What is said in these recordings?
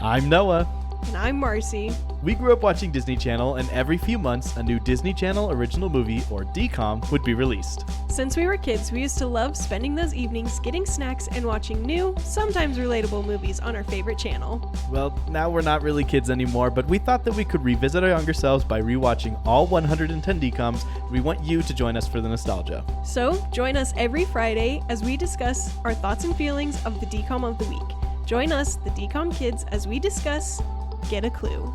I'm Noah. And I'm Marci. We grew up watching Disney Channel, and every few months, a new Disney Channel original movie, or DCOM, would be released. Since we were kids, we used to love spending those evenings getting snacks and watching new, sometimes relatable movies on our favorite channel. Well, now we're not really kids anymore, but we thought that we could revisit our younger selves by rewatching all 110 DCOMs. We want you to join us for the nostalgia. So, join us every Friday as we discuss our thoughts and feelings of the DCOM of the week. Join us, the DCOM kids, as we discuss Get a Clue.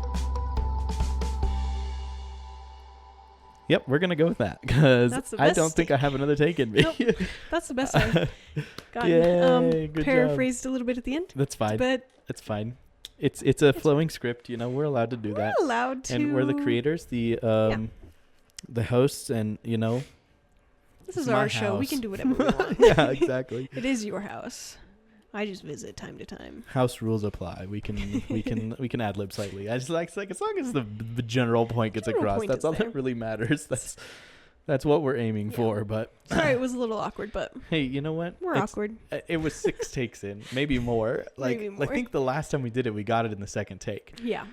Yep, we're going to go with that because I don't think I have another take in me. Nope, that's the best I've gotten. Yay, good paraphrased job. A little bit at the end. That's fine. But it's fine. It's a flowing script, you know, we're allowed to do that. We're allowed to. And we're the creators, the hosts, and, you know. This is our show. We can do whatever we want. Yeah, exactly. It is your house. I just visit time to time. House rules apply. We can ad lib slightly. I just like as long as the general point gets across. That's all that really matters. That's what we're aiming for. But sorry, it was a little awkward. But hey, you know what? We're awkward. It was 6 takes in, maybe more. Maybe more. I think the last time we did it, we got it in the second take. Yeah.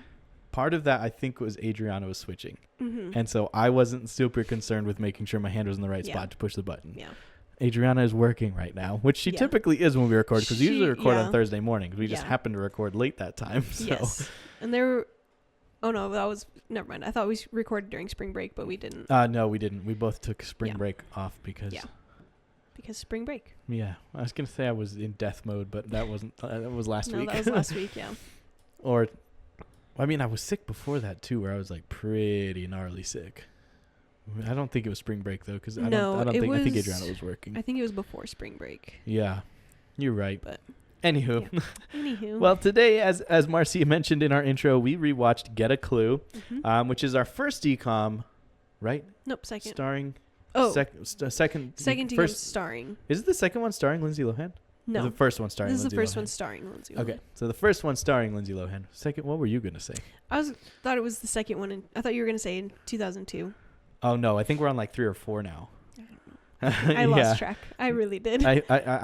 Part of that, I think, was Adriana was switching, mm-hmm. and so I wasn't super concerned with making sure my hand was in the right spot to push the button. Yeah. Adriana is working right now, which she typically is when we record, because we usually record on Thursday mornings. We just happen to record late that time. So. Yes. And there never mind. I thought we recorded during spring break, but we didn't. No, we didn't. We both took spring break off because... Yeah. Because spring break. Yeah. I was going to say I was in death mode, but that wasn't... that was last week. No, that was last week, yeah. Or... I mean, I was sick before that, too, where I was, like, pretty gnarly sick. I don't think it was spring break though, because I think Adriana was working. I think it was before spring break. Yeah, you're right. But anywho, anywho. Well, today, as Marci mentioned in our intro, we rewatched Get a Clue, which is our first DCOM, right? Nope, second. Starring. Second DCOM starring. Is it the second one starring Lindsay Lohan? No, or the first one starring. This is Lindsay the first Lohan? one starring Lindsay Lohan. Okay, so the first one starring Lindsay Lohan. Second, what were you gonna say? Thought it was the second one. I thought you were gonna say in 2002. Oh no, I think we're on like 3 or 4 now. I lost track. I really did. I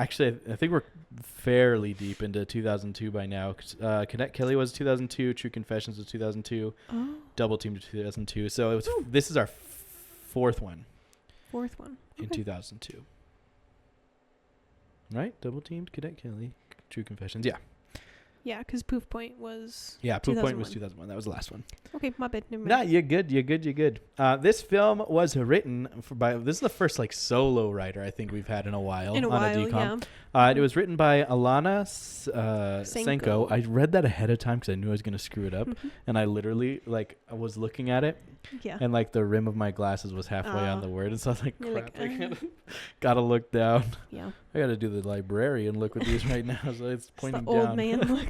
think we're fairly deep into 2002 by now. Cadet Kelly was 2002. True Confessions was 2002. Oh. Double Team to 2002. So this is our fourth one. Fourth one. In 2002. Right? Double Teamed, Cadet Kelly, True Confessions. Yeah. Yeah, because Poof Point was... Yeah, Poof Point was 2001. That was the last one. Okay, my bad. Never mind. Nah, you're good. This film was written by... This is the first, like, solo writer I think we've had in a while. On a DCOM. Yeah. It was written by Alana Senko. I read that ahead of time because I knew I was going to screw it up. And I literally, like, I was looking at it. Yeah. And, like, the rim of my glasses was halfway on the word. And so I was like, crap, gotta look down. Yeah. I gotta do the librarian look with these right now. So it's pointing down. Old man look.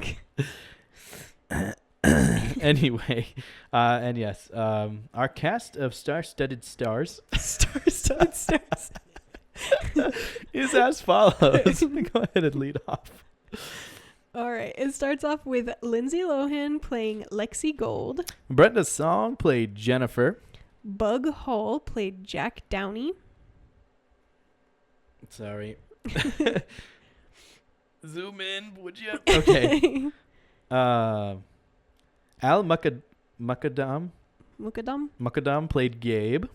Anyway, and yes, our cast of star-studded stars is as follows. Go ahead and lead off. All right, it starts off with Lindsay Lohan playing Lexi Gold. Brenda Song played Jennifer. Bug Hall played Jack Downey. Sorry. Zoom in, would you? Okay. Al Mukadam played Gabe.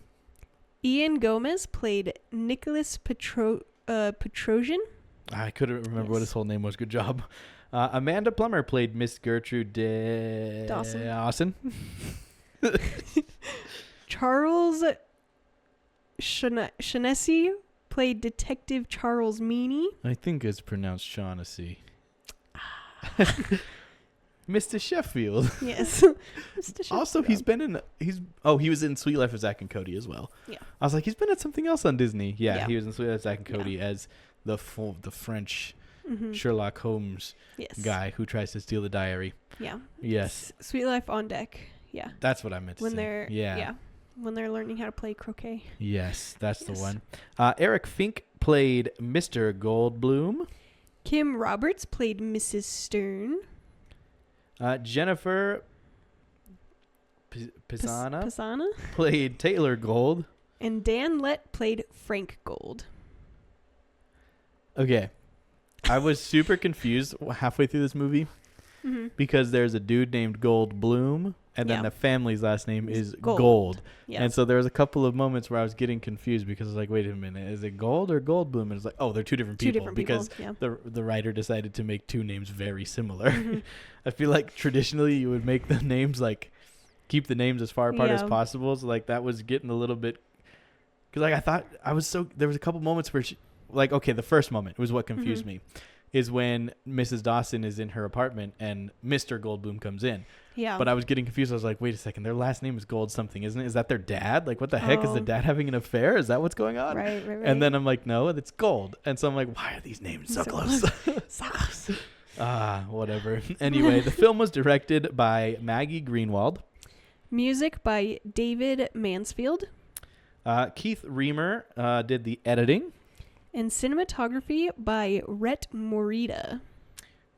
Ian Gomez played Nicholas Petrosian. I couldn't remember what his whole name was. Good job. Amanda Plummer played Miss Gertrude Dawson. Charles Shaughnessy played Detective Charles Meany. I think it's pronounced Shaughnessy. Mr. Sheffield. Yes. Mr. Sheffield. Also, he was in Sweet Life of Zack and Cody as well. Yeah. I was like, he's been at something else on Disney. Yeah. He was in Sweet Life of Zack and Cody as the French Sherlock Holmes guy who tries to steal the diary. Yeah. Yes. Sweet Life on Deck. Yeah. That's what I meant to say. When they're learning how to play croquet. Yes, that's the one. Eric Fink played Mr. Goldblum. Kim Roberts played Mrs. Stern. Jennifer Pisana played Taylor Gold. And Dan Lett played Frank Gold. Okay. I was super confused halfway through this movie because there's a dude named Goldblum, and then the family's last name is Gold. Yes. And so there was a couple of moments where I was getting confused because I was like, wait a minute, is it Gold or Goldblum? And it's like, oh, they're two different people because the writer decided to make two names very similar. I feel like traditionally you would make the names like keep the names as far apart as possible. So like that was getting a little bit, because like I thought there was a couple moments where she, like, okay, the first moment was what confused me is when Mrs. Dawson is in her apartment and Mr. Goldblum comes in. Yeah. But I was getting confused. I was like, wait a second, their last name is Gold something, isn't it? Is that their dad? Like, what the heck? Is the dad having an affair? Is that what's going on? Right. And then I'm like, no, it's Gold. And so I'm like, why are these names so close? So close. Whatever. Anyway, the film was directed by Maggie Greenwald. Music by David Mansfield. Keith Reamer did the editing. And cinematography by Rhett Morita.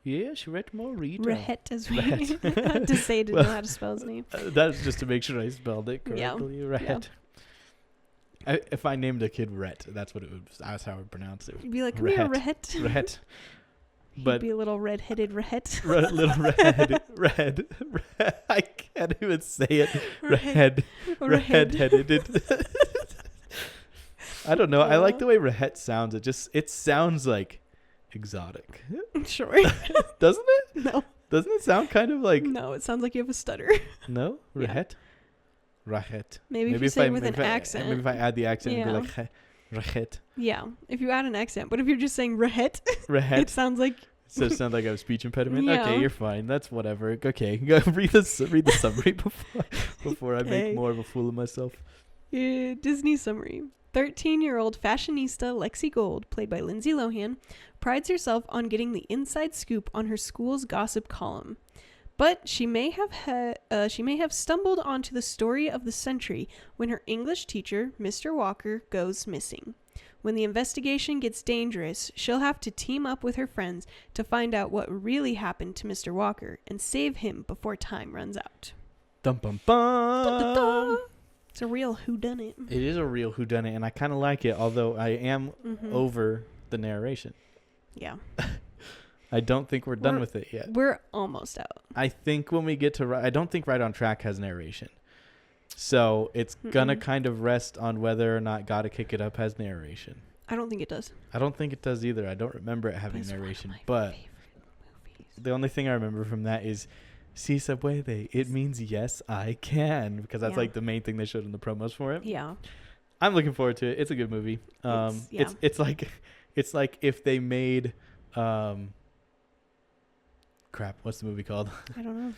Yes, Rhett Morita. Rhett, as we had to say to know how to spell his name. That's just to make sure I spelled it correctly. Rhett. Yeah. If I named a kid Rhett, that's how I would pronounce it. You'd be like, come here, Rhett. Rhett. But he'd be a little red-headed Rhett. Little red. I can't even say it. Red-headed. I don't know. I like the way Rhett sounds. It sounds like exotic. Sure. Doesn't it? No. Doesn't it sound kind of like... No, it sounds like you have a stutter. No? Rhett? Yeah. Rhett. Maybe if you say it with an accent. Maybe if I add the accent and be like... Rhett. Yeah, if you add an accent. But if you're just saying Rhett, it sounds like... So it sounds like I have a speech impediment? Yeah. Okay, you're fine. That's whatever. Okay, go read the summary before I make more of a fool of myself. Disney summary. 13-year-old fashionista Lexi Gold, played by Lindsay Lohan, prides herself on getting the inside scoop on her school's gossip column. But she may have stumbled onto the story of the century when her English teacher, Mr. Walker, goes missing. When the investigation gets dangerous, she'll have to team up with her friends to find out what really happened to Mr. Walker and save him before time runs out. Dum bum bum. Dun, dun, dun. It's a real whodunit. It is a real whodunit, and I kind of like it, although I am over the narration. Yeah. I don't think we're done with it yet. We're almost out. I think when we get to... I don't think Right on Track has narration. So it's going to kind of rest on whether or not Gotta Kick It Up has narration. I don't think it does. I don't think it does either. I don't remember it having narration. But the only thing I remember from that is... Si se puede. It means yes, I can, because that's like the main thing they showed in the promos for it. Yeah, I'm looking forward to it. It's a good movie. It's like if they made crap. What's the movie called? I don't know.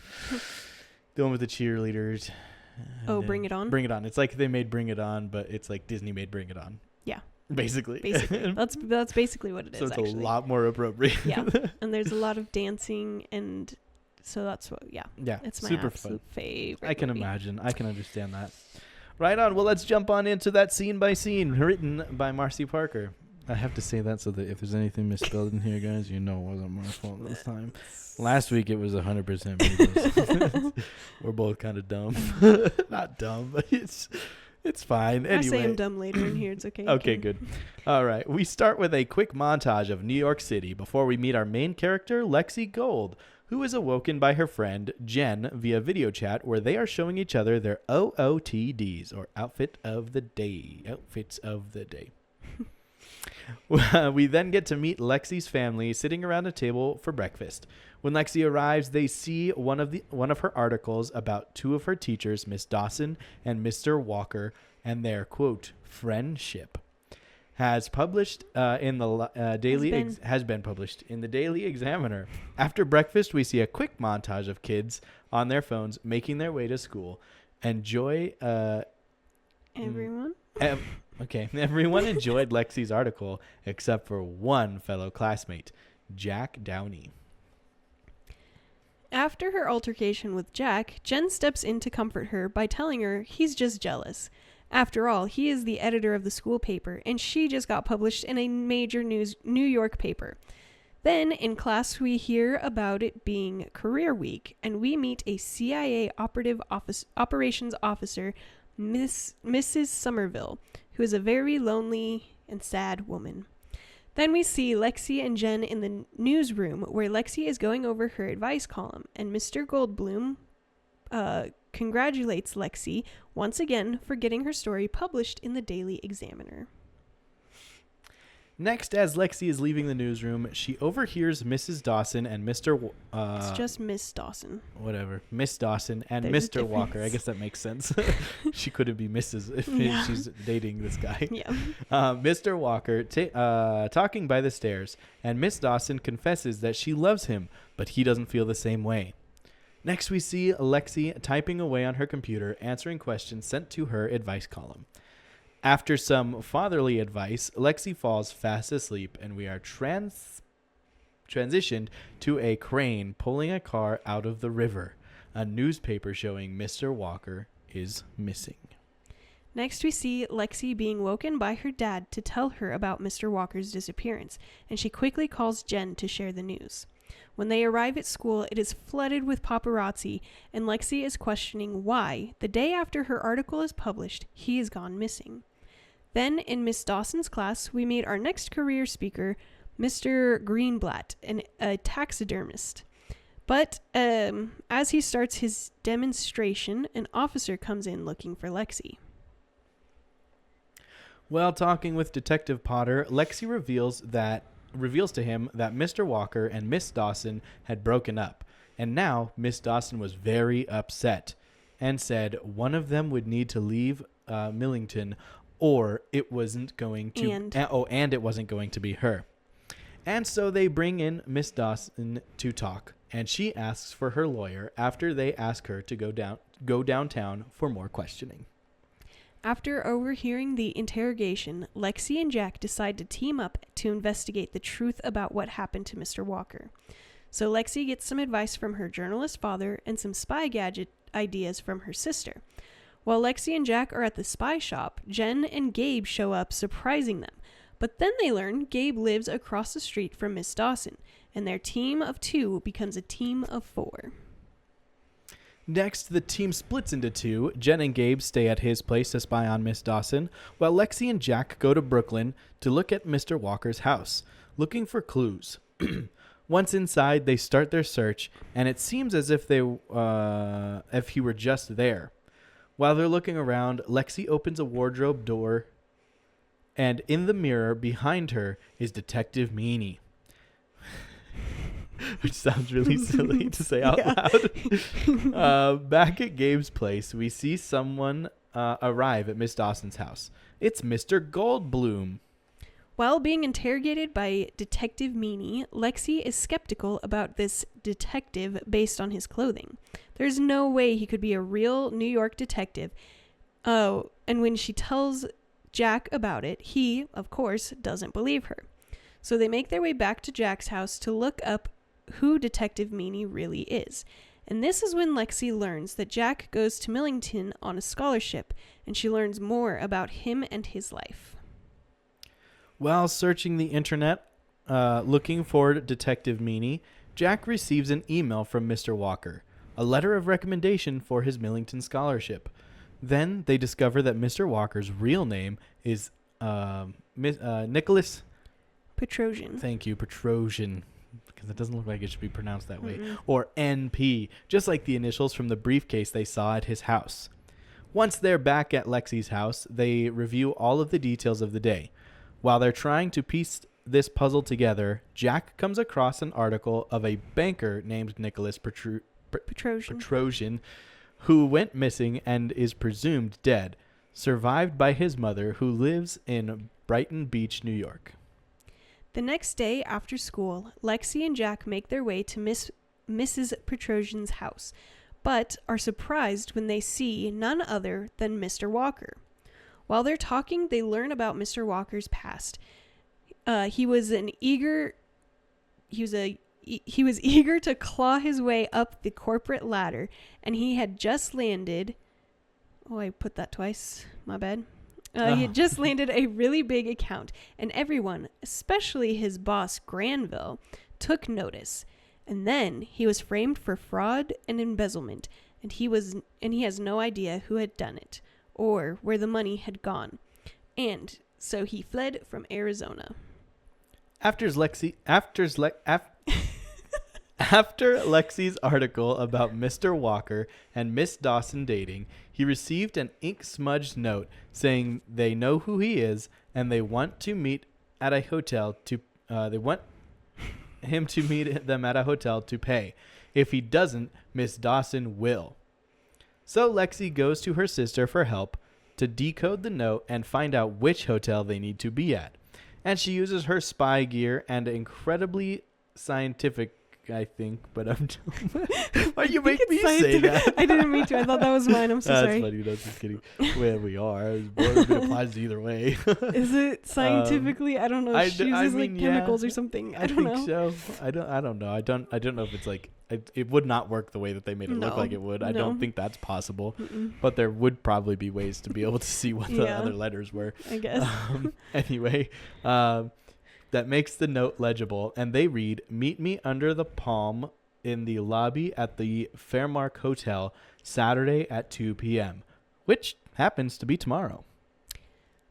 The one with the cheerleaders. Bring It On. Bring It On. It's like they made Bring It On, but it's like Disney made Bring It On. Yeah. Basically. That's basically what it is. So it's a lot more appropriate. Yeah, and there's a lot of dancing and. So that's what, it's my super absolute favorite I can movie. imagine. I can understand that. Right on. Well, let's jump on into that scene by scene written by Marci Parker. I have to say that so that if there's anything misspelled in here, guys, you know it wasn't my fault this time. Last week it was 100% me. We're both kind of dumb. Not dumb, but it's fine. Anyway. I say I'm dumb later in here. It's okay. Okay, good. All right. We start with a quick montage of New York City before we meet our main character, Lexi Gold, who is awoken by her friend, Jen, via video chat, where they are showing each other their OOTDs, or Outfits of the Day. We then get to meet Lexi's family sitting around a table for breakfast. When Lexi arrives, they see one of her articles about two of her teachers, Miss Dawson and Mr. Walker, and their, quote, friendship. Has been published in the Daily Examiner. After breakfast, we see a quick montage of kids on their phones making their way to school. Everyone enjoyed Lexi's article except for one fellow classmate, Jack Downey. After her altercation with Jack, Jen steps in to comfort her by telling her he's just jealous. After all, he is the editor of the school paper, and she just got published in a major New York paper. Then, in class, we hear about it being career week, and we meet a CIA operations officer, Mrs. Somerville, who is a very lonely and sad woman. Then we see Lexi and Jen in the newsroom where Lexi is going over her advice column, and Mr. Goldblum congratulates Lexi once again for getting her story published in the Daily Examiner. Next, as Lexi is leaving the newsroom, she overhears Mrs. Dawson and Mr. It's just Miss Dawson. Whatever. Miss Dawson and There's Mr. Walker. I guess that makes sense. She couldn't be Mrs. if she's dating this guy. Yeah. Mr. Walker talking by the stairs, and Miss Dawson confesses that she loves him, but he doesn't feel the same way. Next, we see Lexi typing away on her computer, answering questions sent to her advice column. After some fatherly advice, Lexi falls fast asleep, and we are transitioned to a crane pulling a car out of the river. A newspaper showing Mr. Walker is missing. Next, we see Lexi being woken by her dad to tell her about Mr. Walker's disappearance, and she quickly calls Jen to share the news. When they arrive at school, it is flooded with paparazzi, and Lexi is questioning why, the day after her article is published, he has gone missing. Then, in Miss Dawson's class, we meet our next career speaker, Mr. Greenblatt, a taxidermist. But as he starts his demonstration, an officer comes in looking for Lexi. While talking with Detective Potter, Lexi reveals to him that Mr. Walker and Miss Dawson had broken up, and now Miss Dawson was very upset and said one of them would need to leave Millington, or it wasn't going to and it wasn't going to be her. And so they bring in Miss Dawson to talk, and she asks for her lawyer after they ask her to go downtown for more questioning. After overhearing the interrogation, Lexi and Jack decide to team up to investigate the truth about what happened to Mr. Walker. So Lexi gets some advice from her journalist father and some spy gadget ideas from her sister. While Lexi and Jack are at the spy shop, Jen and Gabe show up, surprising them. But then they learn Gabe lives across the street from Miss Dawson, and their team of 2 becomes a team of 4. Next, the team splits into 2. Jen and Gabe stay at his place to spy on Miss Dawson, while Lexi and Jack go to Brooklyn to look at Mr. Walker's house, looking for clues. Once inside, they start their search, and it seems as if if he were just there. While they're looking around, Lexi opens a wardrobe door, and in the mirror behind her is Detective Meanie. Which sounds really silly to say out loud. Back at Gabe's place, we see someone arrive at Miss Dawson's house. It's Mr. Goldblum. While being interrogated by Detective Meanie, Lexi is skeptical about this detective based on his clothing. There's no way he could be a real New York detective. Oh, and when she tells Jack about it, he, of course, doesn't believe her. So they make their way back to Jack's house to look up who Detective Meanie really is. And this is when Lexi learns that Jack goes to Millington on a scholarship, and she learns more about him and his life. While searching the internet, looking for Detective Meanie, Jack receives an email from Mr. Walker, a letter of recommendation for his Millington scholarship. Then they discover that Mr. Walker's real name is Nicholas Petrosian. Thank you, Petrosian. Because it doesn't look like it should be pronounced that way. Or NP, just like the initials from the briefcase they saw at his house. Once they're back at Lexi's house, they review all of the details of the day. While they're trying to piece this puzzle together, Jack comes across an article of a banker named Nicholas Petrosian, who went missing and is presumed dead, survived by his mother, who lives in Brighton Beach, New York. The next day after school, Lexi and Jack make their way to Mrs. Petrosian's house, but are surprised when they see none other than Mr. Walker. While they're talking, they learn about Mr. Walker's past. He was eager to claw his way up the corporate ladder, and he had just landed. Oh, I put that twice. My bad. He had just landed a really big account, and everyone, especially his boss Granville, took notice. And then he was framed for fraud and embezzlement, and he has no idea who had done it or where the money had gone. And so he fled from Arizona. After Lexi's article about Mr. Walker and Miss Dawson dating, he received an ink-smudged note saying they know who he is and they want to meet at a hotel to him to meet them at a hotel to pay. If he doesn't, Miss Dawson will. So Lexi goes to her sister for help to decode the note and find out which hotel they need to be at. And she uses her spy gear and incredibly scientific, I think, but I'm why you make me say that? I didn't mean to. I thought that was mine. I'm so sorry. That's funny. That's just kidding. Where we are, it applies either way. Is it scientifically? I don't know. She uses chemicals or something. I don't know. I think so. I don't know. I don't know if it's like it would not work the way that they made it look like it would. I don't think that's possible. But there would probably be ways to be able to see what the other letters were. I guess. Anyway. That makes the note legible, and they read, "Meet me under the palm in the lobby at the Fairmark Hotel Saturday at 2 p.m., which happens to be tomorrow.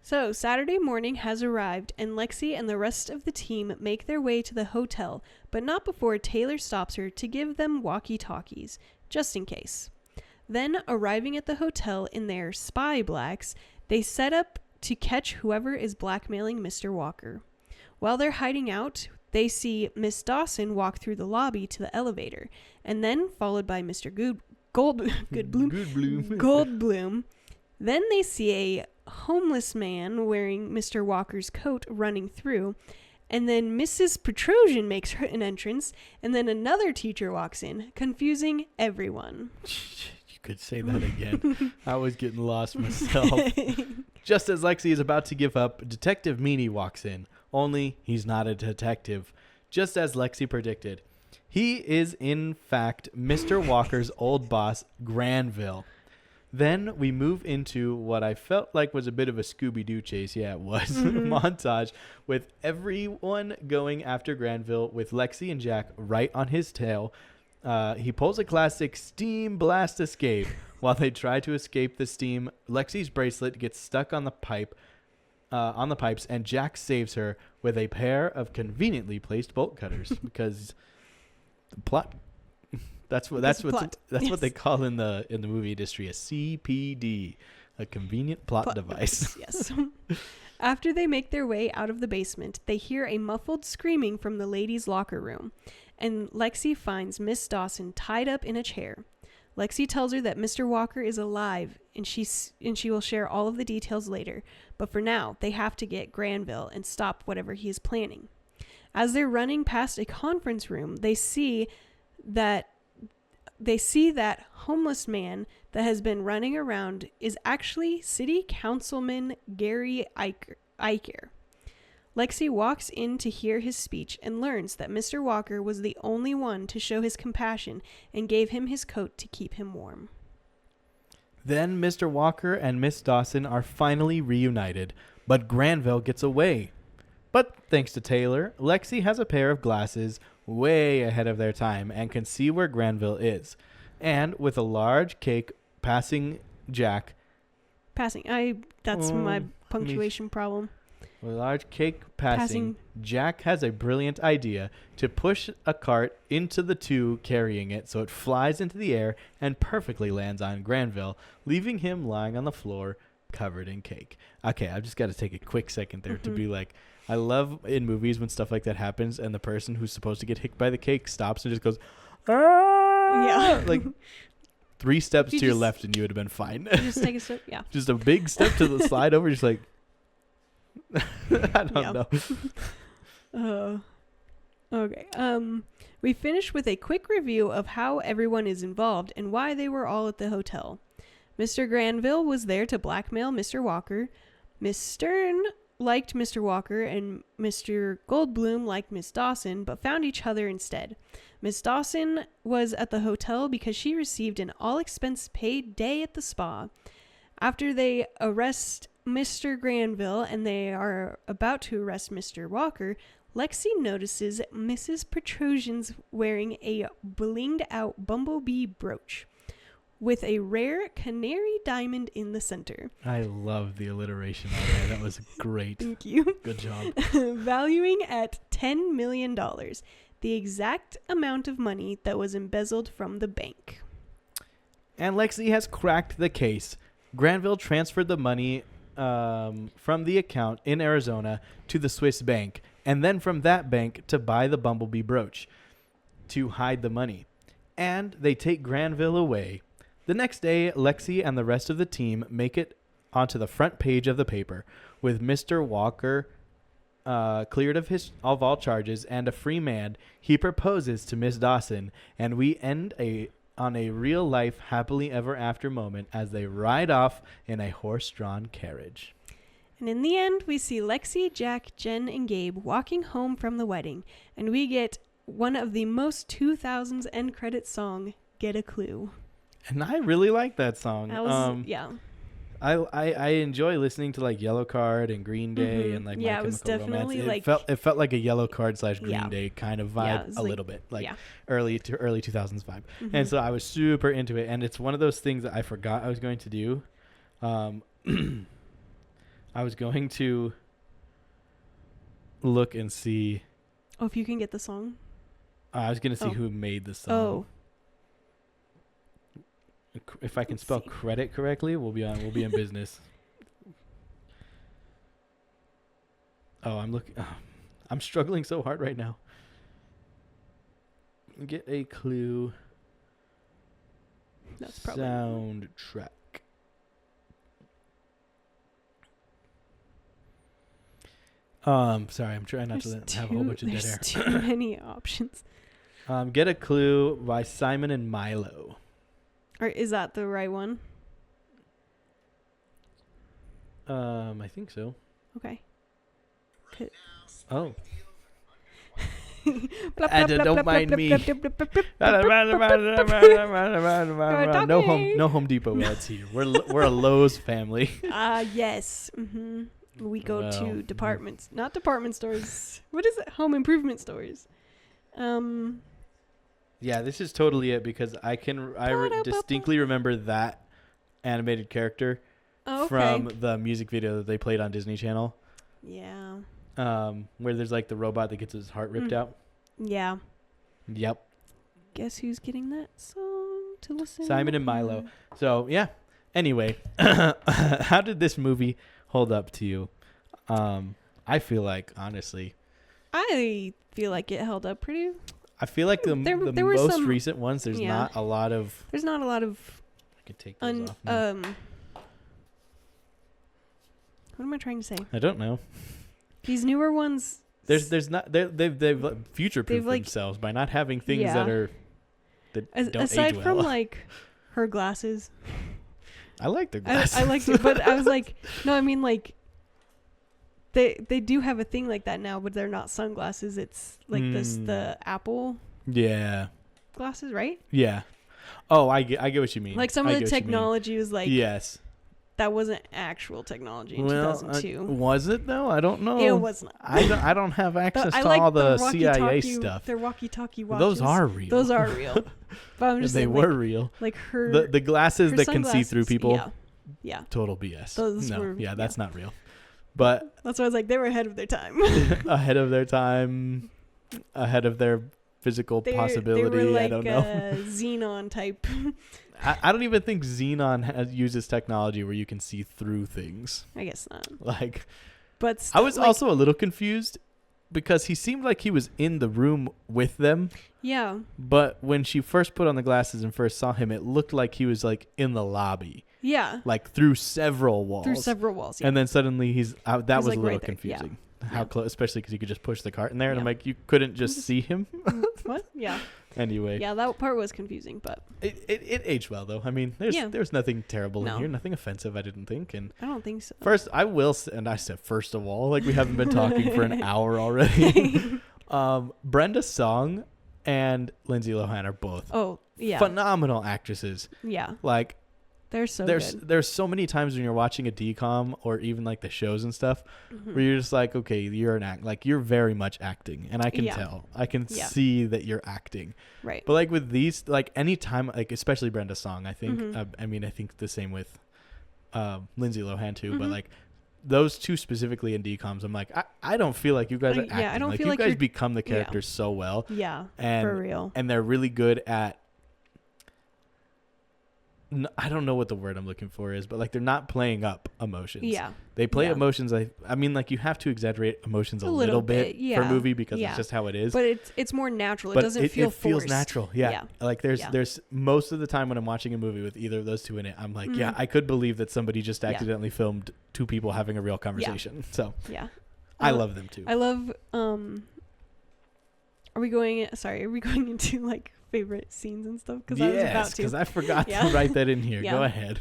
So, Saturday morning has arrived, and Lexi and the rest of the team make their way to the hotel, but not before Taylor stops her to give them walkie-talkies, just in case. Then, arriving at the hotel in their spy blacks, they set up to catch whoever is blackmailing Mr. Walker. While they're hiding out, they see Miss Dawson walk through the lobby to the elevator, and then followed by Mr. Goldblum. Then they see a homeless man wearing Mr. Walker's coat running through, and then Mrs. Petrosian makes an entrance, and then another teacher walks in, confusing everyone. You could say that again. I was getting lost myself. Just as Lexi is about to give up, Detective Meany walks in. Only he's not a detective, just as Lexi predicted. He is, in fact, Mr. Walker's old boss, Granville. Then we move into what I felt like was a bit of a Scooby-Doo chase. Yeah, it was. Montage with everyone going after Granville with Lexi and Jack right on his tail. He pulls a classic steam blast escape. While they try to escape the steam, Lexi's bracelet gets stuck on the pipes, and Jack saves her with a pair of conveniently placed bolt cutters because the plot. That's what they call in the movie industry a CPD, a convenient plot device. Yes. After they make their way out of the basement, they hear a muffled screaming from the ladies' locker room, and Lexi finds Miss Dawson tied up in a chair. Lexi tells her that Mr. Walker is alive, and she will share all of the details later. But for now, they have to get Granville and stop whatever he is planning. As they're running past a conference room, they see that homeless man that has been running around is actually City Councilman Gary Eicher. Lexi walks in to hear his speech and learns that Mr. Walker was the only one to show his compassion and gave him his coat to keep him warm. Then Mr. Walker and Miss Dawson are finally reunited, but Granville gets away. But thanks to Taylor, Lexi has a pair of glasses way ahead of their time and can see where Granville is. And with a large cake passing Jack... That's my punctuation problem. With a large cake passing, Jack has a brilliant idea to push a cart into the two carrying it so it flies into the air and perfectly lands on Granville, leaving him lying on the floor covered in cake. Okay, I've just got to take a quick second there to be like, I love in movies when stuff like that happens and the person who's supposed to get hit by the cake stops and just goes, ah! Yeah. Like 3 steps to your left and you would have been fine. Just take a step, yeah. Just a big step to the slide over, just like, I don't know. Okay. We finish with a quick review of how everyone is involved and why they were all at the hotel. Mr. Granville was there to blackmail Mr. Walker. Miss Stern liked Mr. Walker and Mr. Goldblum liked Miss Dawson, but found each other instead. Miss Dawson was at the hotel because she received an all-expense-paid day at the spa. After they arrest Mr. Granville and they are about to arrest Mr. Walker, Lexi notices Mrs. Petrosian's wearing a blinged out bumblebee brooch. with a rare canary diamond in the center. I love the alliteration on there. That was great. Thank you. Good job. Valuing at $10 million, the exact amount of money that was embezzled from the bank. And Lexi has cracked the case. Granville transferred the money from the account in Arizona to the Swiss bank, and then from that bank to buy the bumblebee brooch to hide the money. And they take Granville away. The next day, Lexi and the rest of the team make it onto the front page of the paper, with Mr. Walker cleared of all charges and a free man. He proposes to Miss Dawson, and we end on a real-life happily ever after moment as they ride off in a horse-drawn carriage. And in the end, we see Lexi, Jack, Jen, and Gabe walking home from the wedding, and we get one of the most 2000s end credits song, Get a Clue. And I really like that song. That was, I enjoy listening to like Yellow Card and Green Day and like My Chemical it was definitely Romance. like It felt like a Yellow Card / Green Day kind of vibe a little bit, like early 2000s vibe. And so I was super into it, and it's one of those things that I forgot I was going to do. I was going to look and see. Oh, if you can get the song. I was going to see who made the song. Oh. If I can spell credit correctly, we'll be in business. I'm struggling so hard right now. Get a clue. That's probably soundtrack. Sorry, I'm trying not to have a whole bunch of dead air. There's too many options. Get a Clue by Simon and Milo. Or is that the right one? I think so. Okay. Oh. Don't mind me. No Home Depot ads here. We're a Lowe's family. Yes. Mm-hmm. We go to not department stores. What is it? Home improvement stores. Yeah, this is totally it because I distinctly remember that animated character from the music video that they played on Disney Channel. Yeah. Where there's like the robot that gets his heart ripped out. Yeah. Yep. Guess who's getting that song to listen? Simon and Milo. So yeah. Anyway, how did this movie hold up to you? I feel like honestly, I feel like it held up pretty. I feel like the most recent ones, there's not a lot of. There's not a lot of. I can take those off now. What am I trying to say? I don't know. These newer ones. They've future-proofed themselves by not having things that don't age well. Aside from like her glasses. I like the glasses. I liked it, but I was like, no, I mean like. They do have a thing like that now, but they're not sunglasses. It's like the Apple glasses, right? Yeah. Oh, I get what you mean. Like some of the technology was like that wasn't actual technology in 2002. Was it though? I don't know. It was not. I don't have access to all the CIA stuff. Their walkie-talkie watches. Those are real. Those are real. But I'm just saying, were real. Like her the glasses that can see through people. Yeah. Total BS. Those that's not real. But that's why I was like, they were ahead of their time. Ahead of their time, ahead of their physical possibility. They were like I don't know. Xenon type. I don't even think Xenon uses technology where you can see through things. I guess not. But I was also a little confused because he seemed like he was in the room with them. Yeah. But when she first put on the glasses and first saw him, it looked like he was like in the lobby. Yeah. Like through several walls. Yeah. And then suddenly he's out. That was like a little confusing. Yeah. How close, especially because you could just push the cart in there. And I'm like, you couldn't just see him? What? Yeah. Anyway. Yeah, that part was confusing, but. It aged well, though. I mean, there's nothing terrible in here. Nothing offensive, I didn't think. And I don't think so. First, I said first of all, like we haven't been talking for an hour already. Brenda Song and Lindsay Lohan are both phenomenal actresses. Yeah. Like, They're so good. There's so many times when you're watching a DCOM or even like the shows and stuff where you're just like, okay, you're you're very much acting, and I can tell. I can see that you're acting. Right. But like with these, like anytime, like especially Brenda's song, I think, I mean, I think the same with Lindsay Lohan too, but like those two specifically in DCOMs, I'm like, I don't feel like you guys are acting. I don't feel you like guys become the characters so well. Yeah, and, for real. And they're really good at, I don't know what the word I'm looking for is, but like they're not playing up emotions. Yeah. They play emotions. I mean, like you have to exaggerate emotions a little bit for a movie because it's just how it is. But it's more natural. It doesn't feel forced. It feels natural. Yeah. Like there's most of the time when I'm watching a movie with either of those two in it, I'm like, I could believe that somebody just accidentally filmed two people having a real conversation. Yeah. So I love them too. I love, are we going into like favorite scenes and stuff? Because I was about to. Because I forgot to write that in here. Go ahead.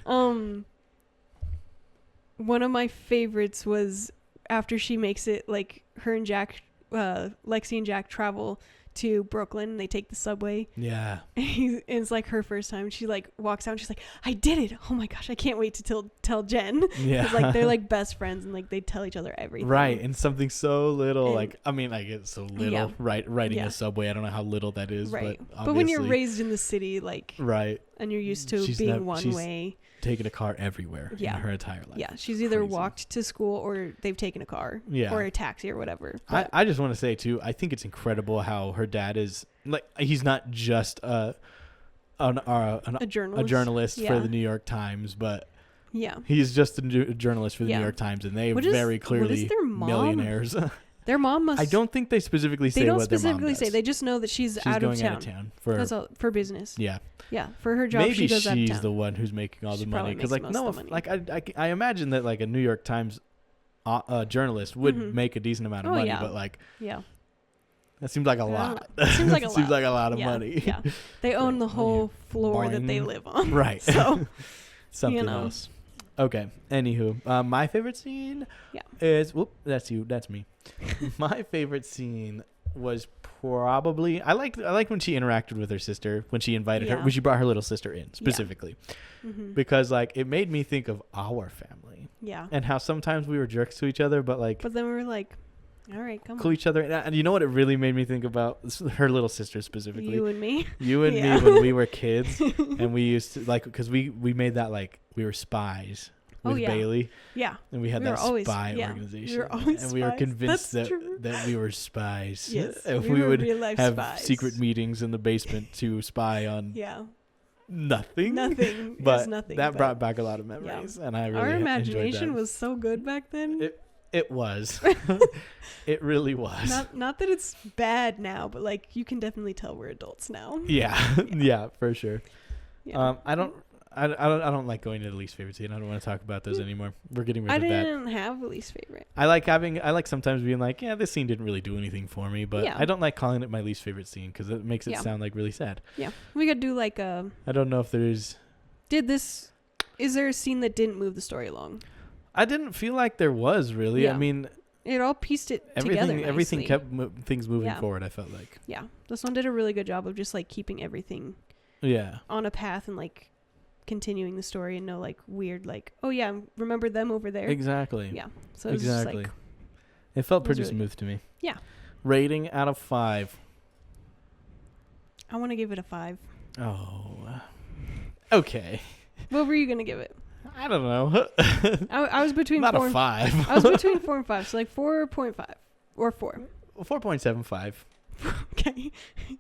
One of my favorites was after she makes it, like her and Jack, Lexi and Jack travel to Brooklyn. They take the subway. Yeah. And it's like her first time. She like walks out and she's like, I did it. Oh my gosh, I can't wait to tell Jen. Yeah. Because like they're like best friends and like they tell each other everything. Right. And something so little, and, like, I mean, like it's so little, riding a subway. I don't know how little that is. Right. But when you're raised in the city, like, right. And you're used to being one way. Taken a car everywhere in her entire life. Yeah, she's either walked to school or they've taken a car or a taxi or whatever. I just want to say too, I think it's incredible how her dad is like, he's not just a journalist for the New York Times, but he's just a journalist for the New York Times, and they very clearly millionaires. Their mom must. I don't think they specifically say what their mom does. They don't specifically say. They just know that she's out of town for business. Yeah. Yeah, for her job, she goes out of town. Maybe she's the one who's making all the money. Because like I imagine that like a New York Times journalist would make a decent amount of money, but like that seems like a lot. That seems like a lot. Seems like a lot of money. Yeah. They own the whole floor that they live on. Right. So something else. Okay. Anywho, my favorite scene is that's you. That's me. My favorite scene was probably I liked when she interacted with her sister, when she invited her, when she brought her little sister in specifically, because like it made me think of our family, and how sometimes we were jerks to each other, but then we were like, all right, come on, each other. And you know what it really made me think about? Her little sister specifically. You and me when we were kids, and we used to like, because we made that like we were spies. With Bailey. Yeah. And we had that spy organization. We were always and we were convinced that we were spies. Yes. And we would have spies. Secret meetings in the basement to spy on nothing. But that brought back a lot of memories. And I really our imagination was so good back then. It was. It really was. Not that it's bad now, but like you can definitely tell we're adults now. Yeah, for sure. Yeah. I don't like going to the least favorite scene. I don't want to talk about those anymore. We're getting rid of that. I didn't have a least favorite. I like sometimes being like, this scene didn't really do anything for me, but I don't like calling it my least favorite scene because it makes it sound like really sad. Yeah, we could do like a. I don't know if there's. Is there a scene that didn't move the story along? I didn't feel like there was really. I mean, it all pieced it together nicely. Everything kept things moving forward. I felt like. Yeah, this one did a really good job of just like keeping everything. On a path and like. Continuing the story and no like weird like remember them over there exactly so it was just, like, it felt pretty really smooth to me. Rating out of 5. I want to give it a 5. Okay. What were you gonna give it? I don't know. I was between not 4 a 5. I was between 4 and 5, so like 4.5 or 4. 4.75. Okay,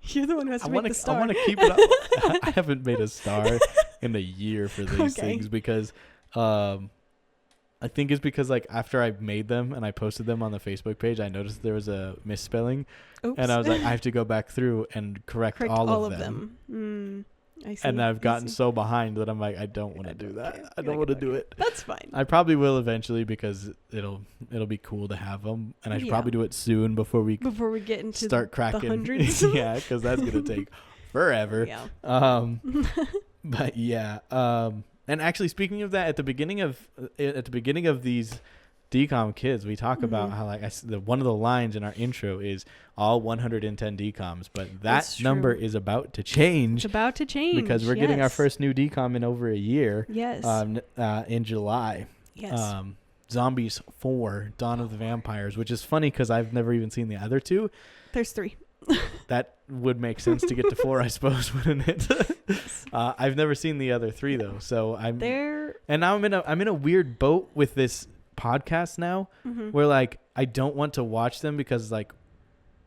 you're the one who has to make the star. I want to keep it up. I haven't made a star in a year for these things because I think it's because like after I made them and I posted them on the Facebook page, I noticed there was a misspelling. Oops. And I was like, I have to go back through and correct all of them. I see. And I've gotten so behind that I'm like, I don't want to do that. I don't want to do it. That's fine. I probably will eventually because it'll be cool to have them, and I should probably do it soon before we get into start cracking. The hundreds. Yeah, because that's gonna take forever. Yeah. But yeah. And actually, speaking of that, at the beginning of these DCOM kids, we talk about how like one of the lines in our intro is all 110 DCOMs, but that number is about to change. It's about to change because we're getting our first new DCOM in over a year. Yes. In July. Yes. Zombies 4, Dawn of the Vampires, which is funny because I've never even seen the other two. There's 3. That would make sense to get to 4, I suppose, wouldn't it? I've never seen the other 3 though, so I'm there. And now I'm in a weird boat with this podcast now, where like I don't want to watch them because like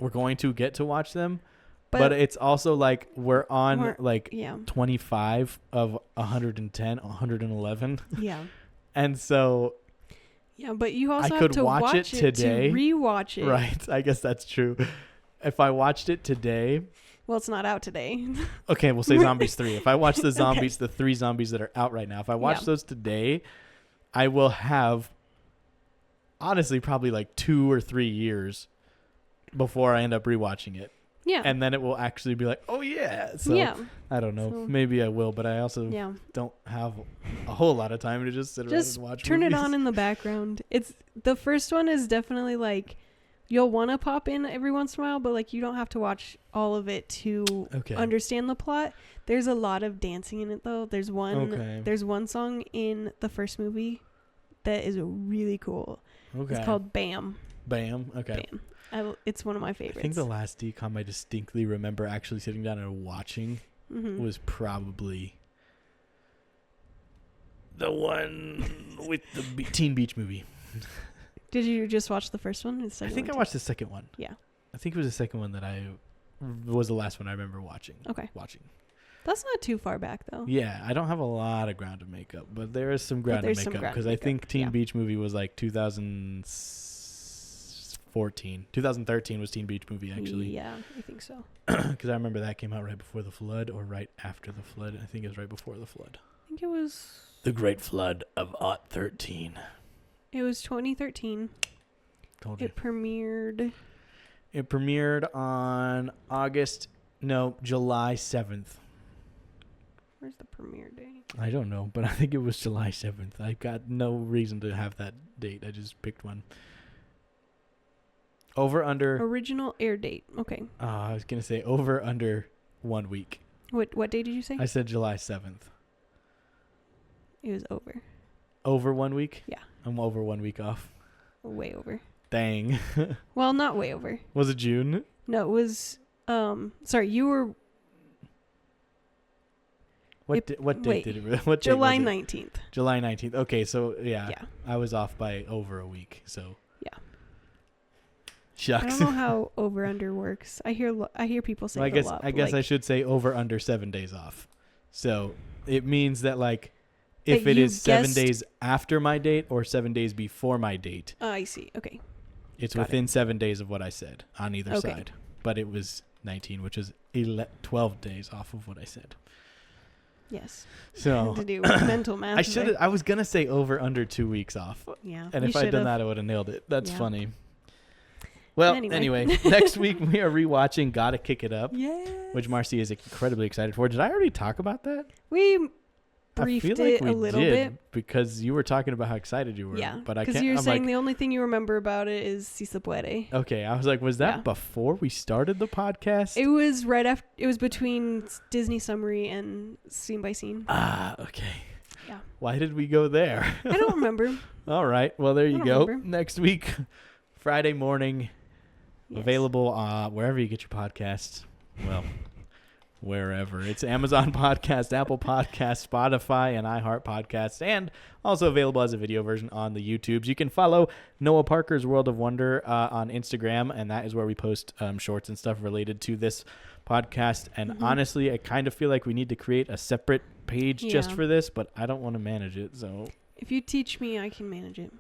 we're going to get to watch them, but it's also like we're on 25 of 110, 111. Yeah. And so. Yeah, but you also have to watch it today to rewatch it. Right. I guess that's true. If I watched it today. Well, it's not out today. Okay, we'll say Zombies 3. If I watch the 3 zombies that are out right now, if I watch those today, I will have, honestly, probably like 2 or 3 years before I end up rewatching it. Yeah. And then it will actually be like, oh, yeah. So, I don't know. So, maybe I will, but I also don't have a whole lot of time to just sit around and watch turn movies. It on in the background. The first one is definitely like, you'll want to pop in every once in a while, but like you don't have to watch all of it to understand the plot. There's a lot of dancing in it, though. There's one song in the first movie that is really cool. Okay. It's called Bam. Bam? Okay. Bam. It's one of my favorites. I think the last DCOM I distinctly remember actually sitting down and watching was probably the one with the Teen Beach Movie. Did you just watch the first one? I think I watched the second one. Yeah. I think it was the second one that was the last one I remember watching. That's not too far back, though. Yeah, I don't have a lot of ground to make up, but there is some ground to make up because I think Teen Beach Movie was like 2014. 2013 was Teen Beach Movie, actually. Yeah, I think so. Because I remember that came out right before the flood or right after the flood. I think it was right before the flood. I think it was... The Great Flood of 13. It was 2013. Told you. It premiered on July 7th. Where's the premiere date? I don't know, but I think it was July 7th. I got no reason to have that date. I just picked one. Over under. Original air date. Okay. I was going to say over under 1 week. What day did you say? I said July 7th. It was over. Over 1 week? Yeah. I'm over 1 week off. Way over. Dang. Well, not way over. Was it June? No, it was sorry, you were What date did it? What July 19th. July 19th. Okay, so yeah. I was off by over a week, so. Yeah. Shucks. I don't know how over under works. I hear people say it a lot. I guess I should say over under 7 days off. So, it means that like if it is 7 days after my date or 7 days before my date. I see. Okay. It's within 7 days of what I said on either side. But it was 19, which is 12 days off of what I said. Yes. So to do mental math. I was gonna say over under 2 weeks off. Yeah. And if I'd done that, I would have nailed it. That's funny. Well, anyway, next week we are rewatching Gotta Kick It Up. Yes. Which Marci is incredibly excited for. Did I already talk about that? We briefed it a little bit because you were talking about how excited you were. Yeah, but I can't. Because you were saying the only thing you remember about it is Si Se Puede. Okay, I was like, was that before we started the podcast? It was right after. It was between Disney Summary and Scene by Scene. Ah, okay. Yeah. Why did we go there? I don't remember. All right. Well, there you go. Remember. Next week, Friday morning, available wherever you get your podcasts. Well. Wherever. It's Amazon Podcast, Apple Podcast, Spotify, and iHeart Podcasts, and also available as a video version on the YouTubes. You can follow Noah Parker's World of Wonder on Instagram, and that is where we post shorts and stuff related to this podcast. And honestly, I kind of feel like we need to create a separate page just for this, but I don't want to manage it. So if you teach me, I can manage it.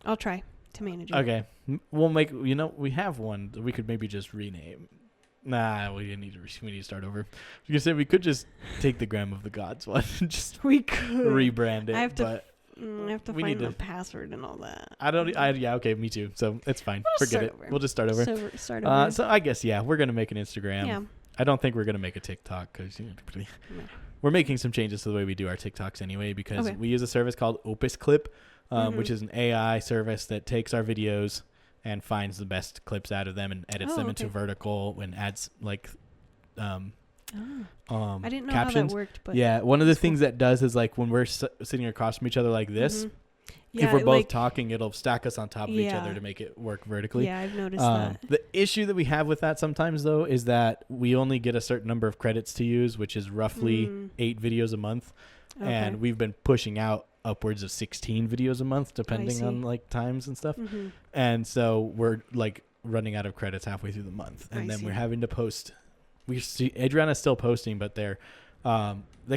I'll try to manage it. Okay. We'll make, we have one that we could maybe just rename. Nah, we need to start over. You can say we could just take the Gram of the Gods one and just rebrand it. I have to find the password and all that. Okay, me too. So it's fine. Forget it. We'll just start over. Start over. So I guess we're gonna make an Instagram. Yeah. I don't think we're gonna make a TikTok because we're making some changes to the way we do our TikToks anyway because we use a service called Opus Clip. which is an AI service that takes our videos and finds the best clips out of them and edits them into vertical and adds like I didn't know captions. How that worked, but yeah, one of the things that does is like when we're sitting across from each other like this, if we're both talking, it'll stack us on top of each other to make it work vertically. Yeah, I've noticed that. The issue that we have with that sometimes, though, is that we only get a certain number of credits to use, which is roughly 8 videos a month. Okay. And we've been pushing out upwards of 16 videos a month, depending on like times and stuff. And so we're like running out of credits halfway through the month. And then we're having to post. Adriana's still posting, but they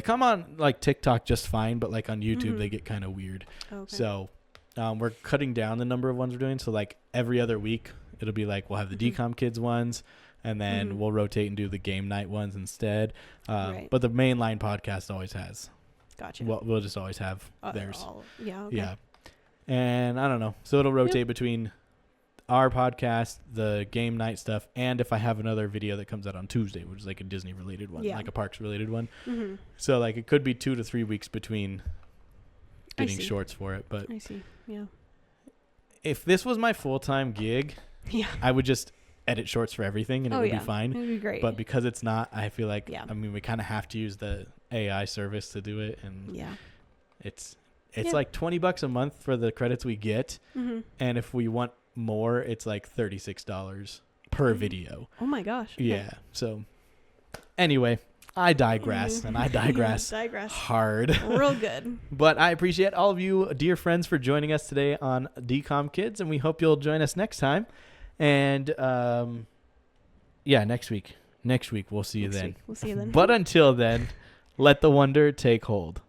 come on like TikTok just fine, but like on YouTube they get kind of weird. Okay. So we're cutting down the number of ones we're doing. So like every other week it'll be like we'll have the DCOM kids ones, and then we'll rotate and do the game night ones instead. But the mainline podcast always has. Gotcha. We'll just always have theirs. Yeah. Okay. Yeah. And I don't know. So it'll rotate between our podcast, the game night stuff, and if I have another video that comes out on Tuesday, which is like a Disney related one, like a Parks related one. So like it could be 2 to 3 weeks between getting shorts for it. But I see. Yeah. If this was my full-time gig, I would just edit shorts for everything and it would be fine. It would be great. But because it's not, I feel like I mean we kind of have to use the AI service to do it, and it's like $20 a month for the credits we get, and if we want more, it's like $36 per video. Oh my gosh. Okay. Yeah. So anyway, I digress, and I digress hard. Real good. But I appreciate all of you dear friends for joining us today on DCOM Kids, and we hope you'll join us next time. And next week we'll see you then. We'll see you then. But until then, let the wonder take hold.